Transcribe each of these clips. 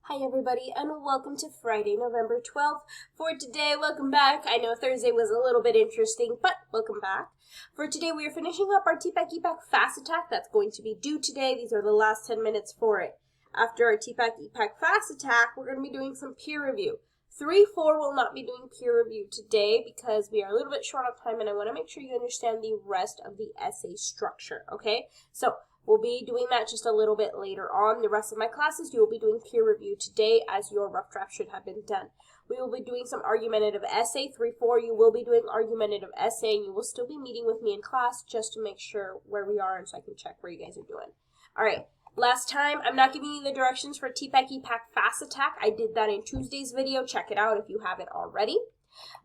Hi everybody and welcome to Friday, November 12th. For today, welcome back. I know Thursday was a little bit interesting, but welcome back. For today, we are finishing up our TPAC-EPAC fast attack that's going to be due today. These are the last 10 minutes for it. After our TPAC-EPAC fast attack, we're going to be doing some peer review. 3-4 will not be doing peer review today because we are a little bit short on time and I want to make sure you understand the rest of the essay structure, okay? So, we'll be doing that just a little bit later on. The rest of my classes, you will be doing peer review today as your rough draft should have been done. We will be doing some argumentative essay. 3-4, you will be doing argumentative essay, and you will still be meeting with me in class just to make sure where we are and so I can check where you guys are doing. All right. Last time, I'm not giving you the directions for TPAC-EPAC fast attack. I did that in Tuesday's video. Check it out if you haven't already.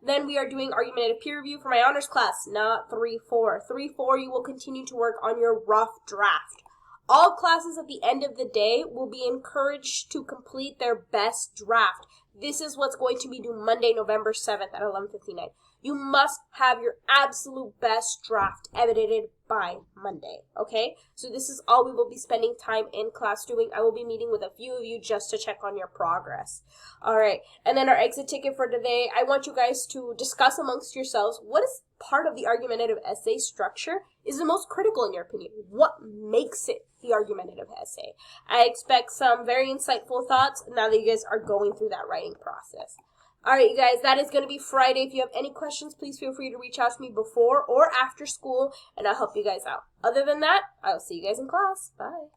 Then we are doing argumentative peer review for my honors class, not 3-4. 3-4, you will continue to work on your rough draft. All classes at the end of the day will be encouraged to complete their best draft. This is what's going to be due Monday, November 7th at 11:59. You must have your absolute best draft edited by Monday, okay? So this is all we will be spending time in class doing. I will be meeting with a few of you just to check on your progress. All right, and then our exit ticket for today, I want you guys to discuss amongst yourselves what is part of the argumentative essay structure is the most critical in your opinion. What makes it the argumentative essay? I expect some very insightful thoughts now that you guys are going through that writing process. All right, you guys, that is going to be Friday. If you have any questions, please feel free to reach out to me before or after school, and I'll help you guys out. Other than that, I'll see you guys in class. Bye.